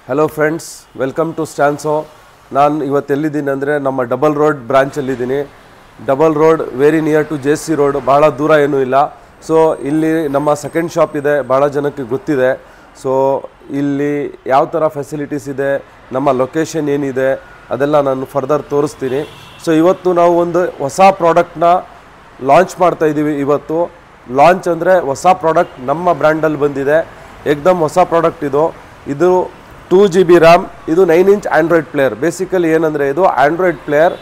Hello friends, welcome to ಸ್ಟ್ಯಾನ್ಸೋ. ನಾನು ಇವತ್ತೆಲ್ಲಿದ್ದೀನಿ ಅಂದರೆ ನಮ್ಮ ಡಬಲ್ ರೋಡ್ ಬ್ರಾಂಚಲ್ಲಿದ್ದೀನಿ. Double road very near to JC road, ಭಾಳ ದೂರ ಏನೂ ಇಲ್ಲ. ಸೊ ಇಲ್ಲಿ ನಮ್ಮ ಸೆಕೆಂಡ್ ಶಾಪ್ ಇದೆ, ಭಾಳ ಜನಕ್ಕೆ ಗೊತ್ತಿದೆ. ಸೊ ಇಲ್ಲಿ ಯಾವ ಥರ ಫೆಸಿಲಿಟೀಸ್ ಇದೆ, ನಮ್ಮ ಲೊಕೇಶನ್ ಏನಿದೆ ಅದೆಲ್ಲ ನಾನು ಫರ್ದರ್ ತೋರಿಸ್ತೀನಿ. ಸೊ ಇವತ್ತು ನಾವು ಒಂದು ಹೊಸ ಪ್ರಾಡಕ್ಟ್ನ ಲಾಂಚ್ ಮಾಡ್ತಾಯಿದ್ದೀವಿ. ಇವತ್ತು ಲಾಂಚ್ ಅಂದರೆ ಹೊಸ ಪ್ರಾಡಕ್ಟ್ ನಮ್ಮ ಬ್ರ್ಯಾಂಡಲ್ಲಿ ಬಂದಿದೆ, ಏಕ್ದಮ್ ಹೊಸ ಪ್ರಾಡಕ್ಟ್ ಇದು 2GB RAM, ಇದು 9 ಇಂಚ್ ಆ್ಯಂಡ್ರಾಯ್ಡ್ ಪ್ಲೇಯರ್. ಬೇಸಿಕಲಿ ಏನಂದರೆ ಇದು ಆ್ಯಂಡ್ರಾಯ್ಡ್ ಪ್ಲೇಯರ್.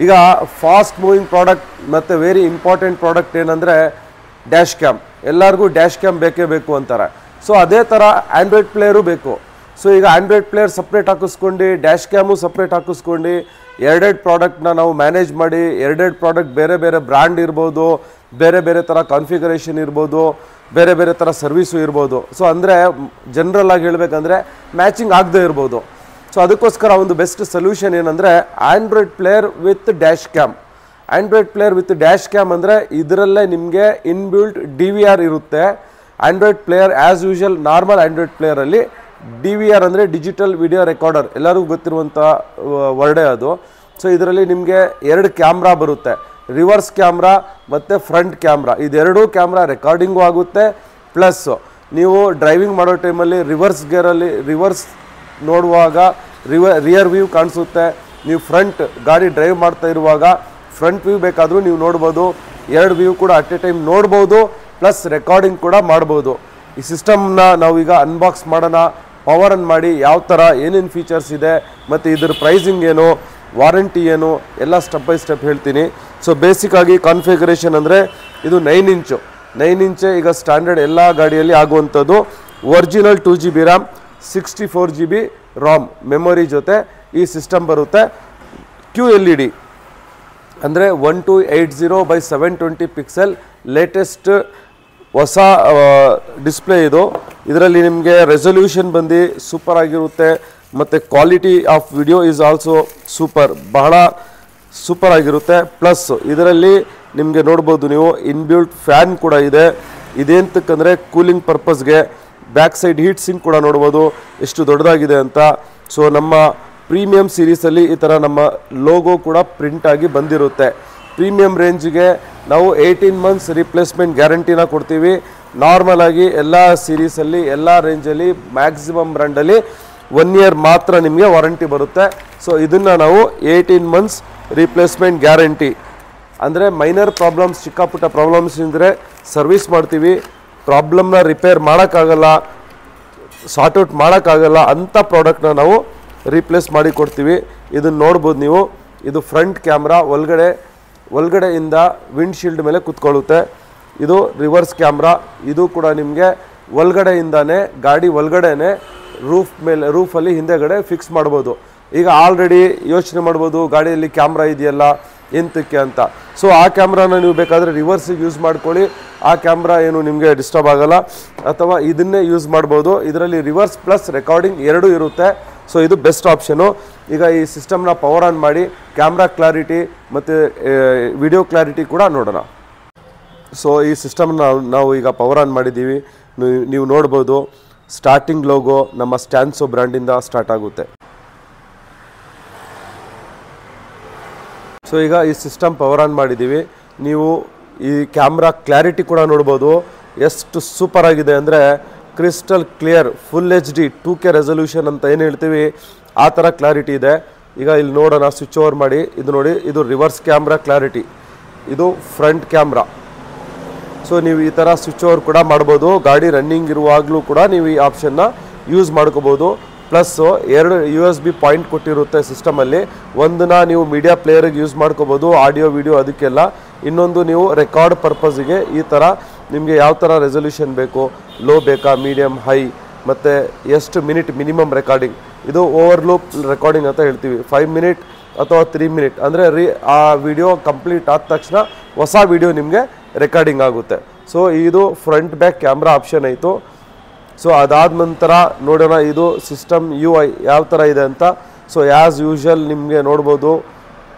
ಈಗ ಫಾಸ್ಟ್ ಮೂವಿಂಗ್ ಪ್ರಾಡಕ್ಟ್ ಮತ್ತು ವೆರಿ ಇಂಪಾರ್ಟೆಂಟ್ ಪ್ರಾಡಕ್ಟ್ ಏನಂದರೆ ಡ್ಯಾಶ್ ಕ್ಯಾಮ್. ಎಲ್ಲರಿಗೂ ಡ್ಯಾಶ್ ಕ್ಯಾಮ್ ಬೇಕೇ ಬೇಕು ಅಂತಾರೆ. ಸೊ ಅದೇ ಥರ ಆ್ಯಂಡ್ರಾಯ್ಡ್ ಪ್ಲೇಯರು ಬೇಕು. ಸೊ ಈಗ ಆ್ಯಂಡ್ರಾಯ್ಡ್ ಪ್ಲೇಯರ್ ಸಪ್ರೇಟ್ ಹಾಕಿಸ್ಕೊಂಡು ಡ್ಯಾಶ್ ಕ್ಯಾಮು ಸಪ್ರೇಟ್ ಹಾಕಿಸ್ಕೊಂಡು ಎರಡೆರಡು ಪ್ರಾಡಕ್ಟ್ನ ನಾವು ಮ್ಯಾನೇಜ್ ಮಾಡಿ, ಎರಡೆರಡು ಪ್ರಾಡಕ್ಟ್ ಬೇರೆ ಬೇರೆ ಬ್ರ್ಯಾಂಡ್ ಇರ್ಬೋದು, ಬೇರೆ ಬೇರೆ ಥರ ಕಾನ್ಫಿಗರೇಷನ್ ಇರ್ಬೋದು, ಬೇರೆ ಬೇರೆ ಥರ ಸರ್ವಿಸು ಇರ್ಬೋದು. ಸೊ ಅಂದರೆ ಜನರಲ್ಲಾಗಿ ಹೇಳಬೇಕಂದ್ರೆ ಮ್ಯಾಚಿಂಗ್ ಆಗದೆ ಇರ್ಬೋದು. ಸೊ ಅದಕ್ಕೋಸ್ಕರ ಒಂದು ಬೆಸ್ಟ್ ಸೊಲ್ಯೂಷನ್ ಏನಂದರೆ android player with dash cam. Android player with dash cam ಅಂದರೆ ಇದರಲ್ಲೇ ನಿಮಗೆ ಇನ್ಬಿಲ್ಟ್ DVR ಇರುತ್ತೆ. Android player as usual normal android ಪ್ಲೇಯರಲ್ಲಿ DVR ಅಂದರೆ ಡಿಜಿಟಲ್ ವಿಡಿಯೋ ರೆಕಾರ್ಡರ್, ಎಲ್ಲರಿಗೂ ಗೊತ್ತಿರುವಂಥ ವರ್ಡೇ ಅದು. ಸೊ ಇದರಲ್ಲಿ ನಿಮಗೆ 2 ಕ್ಯಾಮ್ರಾ ಬರುತ್ತೆ, ರಿವರ್ಸ್ ಕ್ಯಾಮ್ರಾ ಮತ್ತು ಫ್ರಂಟ್ ಕ್ಯಾಮ್ರಾ. ಇದೆರಡೂ ಕ್ಯಾಮ್ರಾ ರೆಕಾರ್ಡಿಂಗು ಆಗುತ್ತೆ. ಪ್ಲಸ್ ನೀವು ಡ್ರೈವಿಂಗ್ ಮಾಡೋ ಟೈಮಲ್ಲಿ ರಿವರ್ಸ್ ಗೇರಲ್ಲಿ ರಿವರ್ಸ್ ನೋಡುವಾಗ ರಿಯರ್ ವ್ಯೂ ಕಾಣಿಸುತ್ತೆ. ನೀವು ಫ್ರಂಟ್ ಗಾಡಿ ಡ್ರೈವ್ ಮಾಡ್ತಾ ಇರುವಾಗ ಫ್ರಂಟ್ ವ್ಯೂ ಬೇಕಾದರೂ ನೀವು ನೋಡ್ಬೋದು, 2 ವ್ಯೂ ಕೂಡ ಅಟ್ ಎ ಟೈಮ್ ನೋಡ್ಬೋದು, ಪ್ಲಸ್ ರೆಕಾರ್ಡಿಂಗ್ ಕೂಡ ಮಾಡ್ಬೋದು. ಈ ಸಿಸ್ಟಮ್ನ ನಾವೀಗ ಅನ್ಬಾಕ್ಸ್ ಮಾಡೋಣ, ಪವರ್ ಆನ್ ಮಾಡಿ ಯಾವ ಥರ ಏನೇನು ಫೀಚರ್ಸ್ ಇದೆ ಮತ್ತು ಇದ್ರ ಪ್ರೈಸಿಂಗ್ ಏನು, ವಾರಂಟಿ ಏನು ಎಲ್ಲ ಸ್ಟೆಪ್ ಬೈ ಸ್ಟೆಪ್ ಹೇಳ್ತೀನಿ. ಸೊ ಬೇಸಿಕ್ಕಾಗಿ ಕಾನ್ಫಿಗರೇಷನ್ ಅಂದರೆ ಇದು 9 ಇಂಚೆ ಈಗ ಸ್ಟ್ಯಾಂಡರ್ಡ್ ಎಲ್ಲ ಗಾಡಿಯಲ್ಲಿ ಆಗುವಂಥದ್ದು. Original 2GB RAM, 64GB ROM memory ಜೊತೆ ಈ ಸಿಸ್ಟಮ್ ಬರುತ್ತೆ. QLED ಅಂದರೆ 1280x720 ಪಿಕ್ಸೆಲ್ ಲೇಟೆಸ್ಟ್ ಹೊಸ ಡಿಸ್ಪ್ಲೇ ಇದು. ಇದರಲ್ಲಿ ನಿಮಗೆ ರೆಸೊಲ್ಯೂಷನ್ ಬಂದು ಸೂಪರ್ ಆಗಿರುತ್ತೆ ಮತ್ತು quality of video is also super, ಬಹಳ ಸೂಪರ್ ಆಗಿರುತ್ತೆ. ಪ್ಲಸ್ ಇದರಲ್ಲಿ ನಿಮಗೆ ನೋಡ್ಬೋದು ನೀವು ಇನ್ಬಿಲ್ಟ್ ಫ್ಯಾನ್ ಕೂಡ ಇದೆ. ಇದೇಂತಕ್ಕಂದರೆ ಕೂಲಿಂಗ್ ಪರ್ಪಸ್ಗೆ. ಬ್ಯಾಕ್ ಸೈಡ್ ಹೀಟ್ ಸಿಂಕ್ ಕೂಡ ನೋಡ್ಬೋದು ಎಷ್ಟು ದೊಡ್ಡದಾಗಿದೆ ಅಂತ. ಸೊ ನಮ್ಮ ಪ್ರೀಮಿಯಂ ಸೀರೀಸಲ್ಲಿ ಈ ಥರ ನಮ್ಮ ಲೋಗೋ ಕೂಡ ಪ್ರಿಂಟ್ ಆಗಿ ಬಂದಿರುತ್ತೆ. ಪ್ರೀಮಿಯಂ ರೇಂಜ್ಗೆ ನಾವು 18 ಮಂತ್ಸ್ ರಿಪ್ಲೇಸ್ಮೆಂಟ್ ಗ್ಯಾರಂಟಿನ ಕೊಡ್ತೀವಿ. ನಾರ್ಮಲ್ ಆಗಿ ಎಲ್ಲ ಸೀರೀಸಲ್ಲಿ ಎಲ್ಲ ರೇಂಜಲ್ಲಿ ಮ್ಯಾಕ್ಸಿಮಮ್ ಬ್ರ್ಯಾಂಡಲ್ಲಿ 1 ಇಯರ್ ಮಾತ್ರ ನಿಮಗೆ ವಾರಂಟಿ ಬರುತ್ತೆ. ಸೊ ಇದನ್ನು ನಾವು 18 ಮಂತ್ಸ್ ರಿಪ್ಲೇಸ್ಮೆಂಟ್ ಗ್ಯಾರಂಟಿ ಅಂದರೆ ಮೈನರ್ ಪ್ರಾಬ್ಲಮ್ಸ್, ಚಿಕ್ಕ ಪುಟ್ಟ ಪ್ರಾಬ್ಲಮ್ಸ್ ಇದ್ದರೆ ಸರ್ವಿಸ್ ಮಾಡ್ತೀವಿ. ಪ್ರಾಬ್ಲಮ್ನ ರಿಪೇರ್ ಮಾಡೋಕ್ಕಾಗಲ್ಲ, ಸಾರ್ಟ್ಔಟ್ ಮಾಡೋಕ್ಕಾಗಲ್ಲ ಅಂಥ ಪ್ರಾಡಕ್ಟ್ನ ನಾವು ರೀಪ್ಲೇಸ್ ಮಾಡಿ ಕೊಡ್ತೀವಿ. ಇದನ್ನು ನೋಡ್ಬೋದು ನೀವು. ಇದು ಫ್ರಂಟ್ ಕ್ಯಾಮ್ರಾ, ಒಳಗಡೆಯಿಂದ ವಿಂಡ್ಶೀಲ್ಡ್ ಮೇಲೆ ಕೂತ್ಕೊಳ್ಳುತ್ತೆ. ಇದು ರಿವರ್ಸ್ ಕ್ಯಾಮ್ರಾ, ಇದು ಕೂಡ ನಿಮಗೆ ಒಳಗಡೆಯಿಂದಾನೆ ಗಾಡಿ ಒಳಗಡೆನೆ ರೂಫಲ್ಲಿ ಹಿಂದೆಗಡೆ ಫಿಕ್ಸ್ ಮಾಡ್ಬೋದು. ಈಗ ಆಲ್ರೆಡಿ ಯೋಚನೆ ಮಾಡ್ಬೋದು ಗಾಡಿಯಲ್ಲಿ ಕ್ಯಾಮ್ರಾ ಇದೆಯಲ್ಲ ಎಂತಕ್ಕೆ ಅಂತ. ಸೊ ಆ ಕ್ಯಾಮ್ರಾನ ನೀವು ಬೇಕಾದರೆ ರಿವರ್ಸಿಗೆ ಯೂಸ್ ಮಾಡ್ಕೊಳ್ಳಿ, ಆ ಕ್ಯಾಮ್ರಾ ಏನು ನಿಮಗೆ ಡಿಸ್ಟರ್ಬ್ ಆಗೋಲ್ಲ. ಅಥವಾ ಇದನ್ನೇ ಯೂಸ್ ಮಾಡ್ಬೋದು. ಇದರಲ್ಲಿ ರಿವರ್ಸ್ ಪ್ಲಸ್ ರೆಕಾರ್ಡಿಂಗ್ ಎರಡೂ ಇರುತ್ತೆ. ಸೊ ಇದು ಬೆಸ್ಟ್ ಆಪ್ಷನು. ಈಗ ಈ ಸಿಸ್ಟಮ್ನ ಪವರ್ ಆನ್ ಮಾಡಿ ಕ್ಯಾಮ್ರಾ ಕ್ಲಾರಿಟಿ ಮತ್ತು ವಿಡಿಯೋ ಕ್ಲಾರಿಟಿ ಕೂಡ ನೋಡೋಣ. ಸೊ ಈ ಸಿಸ್ಟಮ್ನ ನಾವು ಈಗ ಪವರ್ ಆನ್ ಮಾಡಿದ್ದೀವಿ. ನೀವು ನೋಡ್ಬೋದು ಸ್ಟಾರ್ಟಿಂಗ್ ಲೋಗೋ ನಮ್ಮ ಸ್ಟ್ಯಾನ್ಸೋ ಬ್ರ್ಯಾಂಡಿಂದ ಸ್ಟಾರ್ಟ್ ಆಗುತ್ತೆ. ಸೊ ಈಗ ಈ ಸಿಸ್ಟಮ್ ಪವರ್ ಆನ್ ಮಾಡಿದ್ದೀವಿ. ನೀವು ಈ ಕ್ಯಾಮ್ರಾ ಕ್ಲಾರಿಟಿ ಕೂಡ ನೋಡ್ಬೋದು ಎಷ್ಟು ಸೂಪರ್ ಆಗಿದೆ ಅಂದರೆ crystal clear, full HD 2K resolution ಅಂತ ಏನು ಹೇಳ್ತೀವಿ ಆ ಥರ ಕ್ಲಾರಿಟಿ ಇದೆ. ಈಗ ಇಲ್ಲಿ ನೋಡೋಣ, ಸ್ವಿಚ್ ಓವರ್ ಮಾಡಿ. ಇದು ನೋಡಿ, ಇದು ರಿವರ್ಸ್ ಕ್ಯಾಮ್ರಾ ಕ್ಲಾರಿಟಿ, ಇದು ಫ್ರಂಟ್ ಕ್ಯಾಮ್ರಾ. ಸೊ ನೀವು ಈ ಥರ ಸ್ವಿಚ್ ಓವರ್ ಕೂಡ ಮಾಡ್ಬೋದು. ಗಾಡಿ ರನ್ನಿಂಗ್ ಇರುವಾಗಲೂ ಕೂಡ ನೀವು ಈ ಆಪ್ಷನ್ನ ಯೂಸ್ ಮಾಡ್ಕೋಬೋದು. ಪ್ಲಸ್ಸು 2 USB ಪಾಯಿಂಟ್ ಕೊಟ್ಟಿರುತ್ತೆ ಸಿಸ್ಟಮಲ್ಲಿ. ಒಂದನ್ನ ನೀವು ಮೀಡಿಯಾ ಪ್ಲೇಯರಿಗೆ ಯೂಸ್ ಮಾಡ್ಕೋಬೋದು, ಆಡಿಯೋ ವಿಡಿಯೋ ಅದಕ್ಕೆಲ್ಲ. ಇನ್ನೊಂದು ನೀವು ರೆಕಾರ್ಡ್ ಪರ್ಪಸ್ಗೆ ಈ ಥರ ನಿಮಗೆ ಯಾವ ಥರ ರೆಸೊಲ್ಯೂಷನ್ ಬೇಕು, ಲೋ ಬೇಕಾ, ಮೀಡಿಯಮ್, ಹೈ, ಮತ್ತು ಎಷ್ಟು ಮಿನಿಟ್ ಮಿನಿಮಮ್ ರೆಕಾರ್ಡಿಂಗ್. ಇದು ಓವರ್ಲೂಪ್ ರೆಕಾರ್ಡಿಂಗ್ ಅಂತ ಹೇಳ್ತೀವಿ. 5 ಮಿನಿಟ್ ಅಥವಾ 3 ಮಿನಿಟ್ ಅಂದರೆ ಆ ವಿಡಿಯೋ ಕಂಪ್ಲೀಟ್ ಆದ ತಕ್ಷಣ ಹೊಸ ವಿಡಿಯೋ ನಿಮಗೆ ರೆಕಾರ್ಡಿಂಗ್ ಆಗುತ್ತೆ. ಸೊ ಇದು ಫ್ರಂಟ್ ಬ್ಯಾಕ್ ಕ್ಯಾಮ್ರಾ ಆಪ್ಷನ್ ಆಯಿತು. ಸೊ ಅದಾದ ನಂತರ ನೋಡೋಣ ಇದು ಸಿಸ್ಟಮ್ UI ಯಾವ ಥರ ಇದೆ ಅಂತ. ಸೊ ಆ್ಯಸ್ ಯೂಶುವಲ್ ನಿಮಗೆ ನೋಡ್ಬೋದು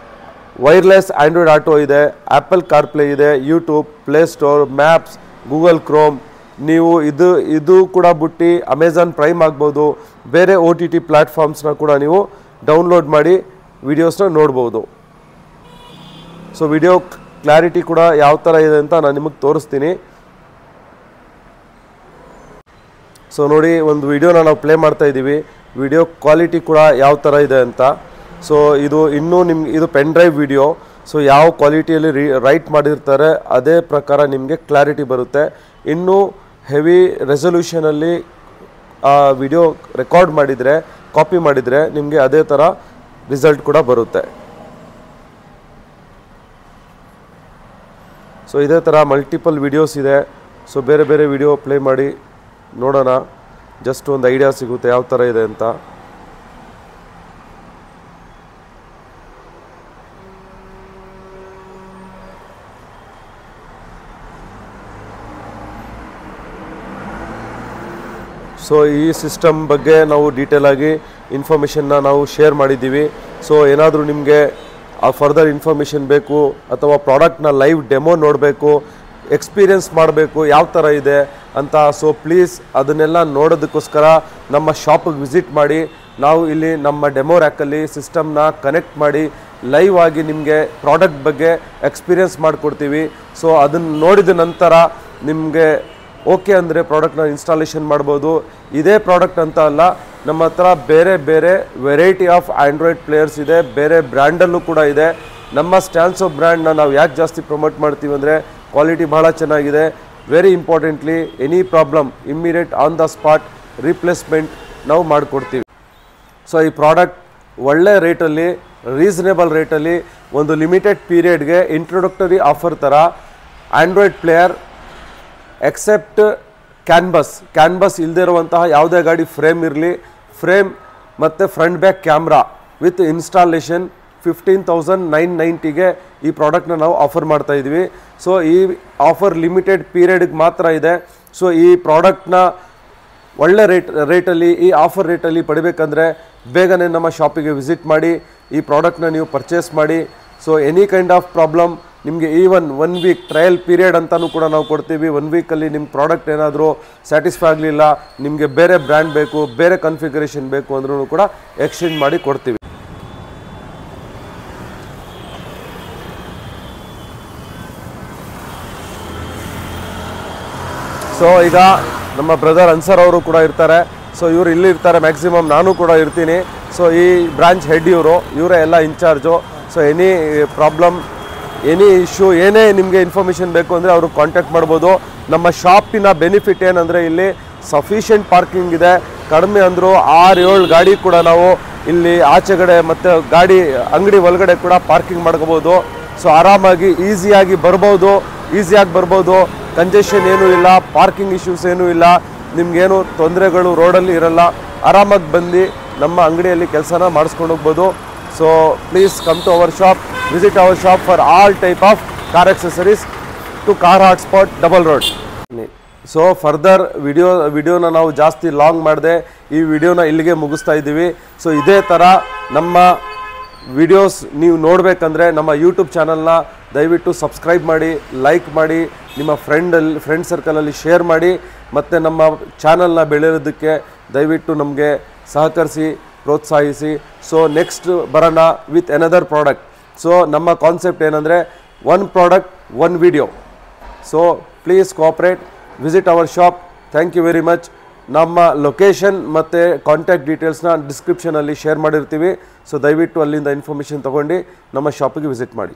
ವೈರ್ಲೆಸ್ ಆ್ಯಂಡ್ರಾಯ್ಡ್ ಆಟೋ ಇದೆ, ಆ್ಯಪಲ್ ಕಾರ್ಪ್ಲೇ ಇದೆ, YouTube, play store, maps, Google Chrome, ನೀವು ಇದು ಕೂಡ ಬಿಟ್ಟು ಅಮೆಝಾನ್ ಪ್ರೈಮ್ ಆಗ್ಬೋದು, ಬೇರೆ OTT ಪ್ಲ್ಯಾಟ್ಫಾರ್ಮ್ಸ್ನ ಕೂಡ ನೀವು ಡೌನ್ಲೋಡ್ ಮಾಡಿ ವಿಡಿಯೋಸ್ನ ನೋಡ್ಬೋದು. ಸೊ ವಿಡಿಯೋ ಕ್ಲಾರಿಟಿ ಕೂಡ ಯಾವ ಥರ ಇದೆ ಅಂತ ನಾನು ನಿಮಗೆ ತೋರಿಸ್ತೀನಿ. ಸೊ ನೋಡಿ, ಒಂದು ವಿಡಿಯೋನ ನಾವು ಪ್ಲೇ ಮಾಡ್ತಾ ಇದ್ದೀವಿ. ವಿಡಿಯೋ ಕ್ವಾಲಿಟಿ ಕೂಡ ಯಾವ ಥರ ಇದೆ ಅಂತ. ಸೊ ಇದು ಇನ್ನೂ ನಿಮ್ಗೆ ಇದು ಪೆನ್ ಡ್ರೈವ್ ವಿಡಿಯೋ. ಸೊ ಯಾವ ಕ್ವಾಲಿಟಿಯಲ್ಲಿ ರೈಟ್ ಮಾಡಿರ್ತಾರೆ ಅದೇ ಪ್ರಕಾರ ನಿಮಗೆ ಕ್ಲಾರಿಟಿ ಬರುತ್ತೆ. ಇನ್ನೂ ಹೆವಿ ರೆಸೊಲ್ಯೂಷನಲ್ಲಿ ಆ ವಿಡಿಯೋ ರೆಕಾರ್ಡ್ ಮಾಡಿದರೆ, ಕಾಪಿ ಮಾಡಿದರೆ ನಿಮಗೆ ಅದೇ ಥರ ರಿಸಲ್ಟ್ ಕೂಡ ಬರುತ್ತೆ. ಸೊ ಇದೇ ಥರ ಮಲ್ಟಿಪಲ್ ವಿಡಿಯೋಸ್ ಇದೆ. ಸೊ ಬೇರೆ ಬೇರೆ ವಿಡಿಯೋ ಪ್ಲೇ ಮಾಡಿ ನೋಡೋಣ, ಜಸ್ಟ್ ಒಂದು ಐಡಿಯಾ ಸಿಗುತ್ತೆ ಯಾವ ಥರ ಇದೆ ಅಂತ. ಸೊ ಈ ಸಿಸ್ಟಮ್ ಬಗ್ಗೆ ನಾವು ಡೀಟೇಲಾಗಿ ಇನ್ಫಾರ್ಮೇಷನ್ನ ನಾವು ಶೇರ್ ಮಾಡಿದ್ದೀವಿ. ಸೊ ಏನಾದರೂ ನಿಮಗೆ ಫರ್ದರ್ ಇನ್ಫಾರ್ಮೇಷನ್ ಬೇಕು ಅಥವಾ ಪ್ರಾಡಕ್ಟ್ನ ಲೈವ್ ಡೆಮೋ ನೋಡಬೇಕು, ಎಕ್ಸ್ಪೀರಿಯನ್ಸ್ ಮಾಡಬೇಕು ಯಾವ ಥರ ಇದೆ ಅಂತ, ಸೊ ಪ್ಲೀಸ್ ಅದನ್ನೆಲ್ಲ ನೋಡೋದಕ್ಕೋಸ್ಕರ ನಮ್ಮ ಶಾಪಿಗೆ ವಿಸಿಟ್ ಮಾಡಿ. ನಾವು ಇಲ್ಲಿ ನಮ್ಮ ಡೆಮೋ ರ್ಯಾಕಲ್ಲಿ ಸಿಸ್ಟಮ್ನ ಕನೆಕ್ಟ್ ಮಾಡಿ ಲೈವ್ ಆಗಿ ನಿಮಗೆ ಪ್ರಾಡಕ್ಟ್ ಬಗ್ಗೆ ಎಕ್ಸ್ಪೀರಿಯನ್ಸ್ ಮಾಡಿಕೊಡ್ತೀವಿ. ಸೊ ಅದನ್ನು ನೋಡಿದ ನಂತರ ನಿಮಗೆ ಓಕೆ ಅಂದರೆ ಪ್ರಾಡಕ್ಟ್ನ ಇನ್ಸ್ಟಾಲೇಷನ್ ಮಾಡ್ಬೋದು. ಇದೇ ಪ್ರಾಡಕ್ಟ್ ಅಂತ ಅಲ್ಲ, ನಮ್ಮ ಹತ್ರ ಬೇರೆ ಬೇರೆ ವೆರೈಟಿ ಆಫ್ ಆ್ಯಂಡ್ರಾಯ್ಡ್ ಪ್ಲೇಯರ್ಸ್ ಇದೆ, ಬೇರೆ ಬ್ರ್ಯಾಂಡಲ್ಲೂ ಕೂಡ ಇದೆ. ನಮ್ಮ ಸ್ಟ್ಯಾನ್ಸೋ ಬ್ರ್ಯಾಂಡ್ನ ನಾವು ಯಾಕೆ ಜಾಸ್ತಿ ಪ್ರಮೋಟ್ ಮಾಡ್ತೀವಿ ಅಂದರೆ ಕ್ವಾಲಿಟಿ ಭಾಳ ಚೆನ್ನಾಗಿದೆ. Very importantly any problem immediate on the spot replacement ನಾವು ಮಾಡಿಕೊಡ್ತೀವಿ. ಸೊ ಈ ಪ್ರಾಡಕ್ಟ್ ಒಳ್ಳೆ ರೇಟಲ್ಲಿ, ರೀಸನೇಬಲ್ ರೇಟಲ್ಲಿ ಒಂದು ಲಿಮಿಟೆಡ್ ಪೀರಿಯಡ್ಗೆ ಇಂಟ್ರೊಡಕ್ಟರಿ ಆಫರ್ ಥರ ಆ್ಯಂಡ್ರಾಯ್ಡ್ ಪ್ಲೇಯರ್ ಎಕ್ಸೆಪ್ಟ್ ಕ್ಯಾನ್ಬಸ್ ಇಲ್ಲದೇ ಇರುವಂತಹ ಯಾವುದೇ ಗಾಡಿ ಫ್ರೇಮ್ ಇರಲಿ, ಫ್ರೇಮ್ ಮತ್ತು front back camera with installation 15,990ಗೆ ಈ ಪ್ರಾಡಕ್ಟ್ನ ನಾವು ಆಫರ್ ಮಾಡ್ತಾಯಿದ್ವಿ. ಸೊ ಈ ಆಫರ್ ಲಿಮಿಟೆಡ್ ಪೀರಿಯಡ್ಗೆ ಮಾತ್ರ ಇದೆ. ಸೊ ಈ ಪ್ರಾಡಕ್ಟ್ನ ಒಳ್ಳೆ ರೇಟಲ್ಲಿ, ಈ ಆಫರ್ ರೇಟಲ್ಲಿ ಪಡಿಬೇಕಂದ್ರೆ ಬೇಗನೆ ನಮ್ಮ ಶಾಪಿಗೆ ವಿಸಿಟ್ ಮಾಡಿ ಈ ಪ್ರಾಡಕ್ಟ್ನ ನೀವು ಪರ್ಚೇಸ್ ಮಾಡಿ. So any kind of problem ನಿಮಗೆ ಈವನ್ 1 ವೀಕ್ ಟ್ರಯಲ್ ಪೀರಿಯಡ್ ಅಂತಲೂ ಕೂಡ ನಾವು ಕೊಡ್ತೀವಿ. 1 ವೀಕಲ್ಲಿ ನಿಮ್ಮ ಪ್ರಾಡಕ್ಟ್ ಏನಾದರೂ ಸ್ಯಾಟಿಸ್ಫೈ ಆಗಲಿಲ್ಲ, ನಿಮಗೆ ಬೇರೆ ಬ್ರ್ಯಾಂಡ್ ಬೇಕು, ಬೇರೆ ಕನ್ಫಿಗರೇಷನ್ ಬೇಕು ಅಂದ್ರೂ ಕೂಡ ಎಕ್ಸ್ಚೇಂಜ್ ಮಾಡಿ ಕೊಡ್ತೀವಿ. ಸೊ ಈಗ ನಮ್ಮ ಬ್ರದರ್ ಅನ್ಸರ್ ಅವರು ಕೂಡ ಇರ್ತಾರೆ. ಸೊ ಇವರು ಇಲ್ಲಿ ಇರ್ತಾರೆ, ಮ್ಯಾಕ್ಸಿಮಮ್ ನಾನು ಕೂಡ ಇರ್ತೀನಿ. ಸೊ ಈ ಬ್ರಾಂಚ್ ಹೆಡ್ ಇವರೇ ಎಲ್ಲ incharge. So any problem, any issue, ಏನೇ ನಿಮಗೆ ಇನ್ಫಾರ್ಮೇಷನ್ ಬೇಕು ಅಂದರೆ ಅವ್ರಿಗೆ ಕಾಂಟ್ಯಾಕ್ಟ್ ಮಾಡ್ಬೋದು. ನಮ್ಮ ಶಾಪಿನ ಬೆನಿಫಿಟ್ ಏನಂದರೆ ಇಲ್ಲಿ ಸಫಿಷಿಯೆಂಟ್ ಪಾರ್ಕಿಂಗ್ ಇದೆ. ಕಡಿಮೆ ಅಂದರೂ 6-7 ಗಾಡಿ ಕೂಡ ನಾವು ಇಲ್ಲಿ ಆಚೆಗಡೆ ಮತ್ತು ಗಾಡಿ ಅಂಗಡಿ ಒಳಗಡೆ ಕೂಡ ಪಾರ್ಕಿಂಗ್ ಮಾಡ್ಕೋಬೋದು. ಸೊ ಆರಾಮಾಗಿ ಈಸಿಯಾಗಿ ಬರ್ಬೋದು. ಕಂಜೆಷನ್ ಏನೂ ಇಲ್ಲ, ಪಾರ್ಕಿಂಗ್ ಇಶ್ಯೂಸ್ ಏನೂ ಇಲ್ಲ, ನಿಮಗೇನು ತೊಂದರೆಗಳು ರೋಡಲ್ಲಿ ಇರಲ್ಲ. ಆರಾಮಾಗಿ ಬಂದು ನಮ್ಮ ಅಂಗಡಿಯಲ್ಲಿ ಕೆಲಸನ ಮಾಡಿಸ್ಕೊಂಡು ಹೋಗ್ಬೋದು. So please come to our shop, visit our shop for all type of car accessories to car hotspot double road. So further ವಿಡಿಯೋನ ನಾವು ಜಾಸ್ತಿ ಲಾಂಗ್ ಮಾಡಿದೆ, ಈ ವಿಡಿಯೋನ ಇಲ್ಲಿಗೆ ಮುಗಿಸ್ತಾ ಇದ್ದೀವಿ. ಸೊ ಇದೇ ಥರ ನಮ್ಮ ವಿಡಿಯೋಸ್ ನೀವು ನೋಡಬೇಕಂದ್ರೆ ನಮ್ಮ ಯೂಟ್ಯೂಬ್ ಚಾನಲ್ನ ದಯವಿಟ್ಟು ಸಬ್ಸ್ಕ್ರೈಬ್ ಮಾಡಿ, ಲೈಕ್ ಮಾಡಿ, ನಿಮ್ಮ ಫ್ರೆಂಡ್ ಸರ್ಕಲಲ್ಲಿ ಶೇರ್ ಮಾಡಿ, ಮತ್ತು ನಮ್ಮ ಚಾನಲ್ನ ಬೆಳೆಯೋದಕ್ಕೆ ದಯವಿಟ್ಟು ನಮಗೆ ಸಹಕರಿಸಿ, ಪ್ರೋತ್ಸಾಹಿಸಿ. ಸೊ ನೆಕ್ಸ್ಟ್ ಬರೋಣ ವಿತ್ ಅನದರ್ ಪ್ರಾಡಕ್ಟ್. ಸೊ ನಮ್ಮ ಕಾನ್ಸೆಪ್ಟ್ ಏನಂದರೆ 1 product 1 video. So please cooperate, visit our shop. Thank you very much. ನಮ್ಮ ಲೊಕೇಶನ್ ಮತ್ತು ಕಾಂಟ್ಯಾಕ್ಟ್ ಡೀಟೇಲ್ಸ್ನ ಡಿಸ್ಕ್ರಿಪ್ಷನಲ್ಲಿ ಶೇರ್ ಮಾಡಿರ್ತೀವಿ. ಸೊ ದಯವಿಟ್ಟು ಅಲ್ಲಿಂದ ಇನ್ಫಾರ್ಮೇಷನ್ ತೊಗೊಂಡು ನಮ್ಮ ಶಾಪಿಗೆ ವಿಸಿಟ್ ಮಾಡಿ.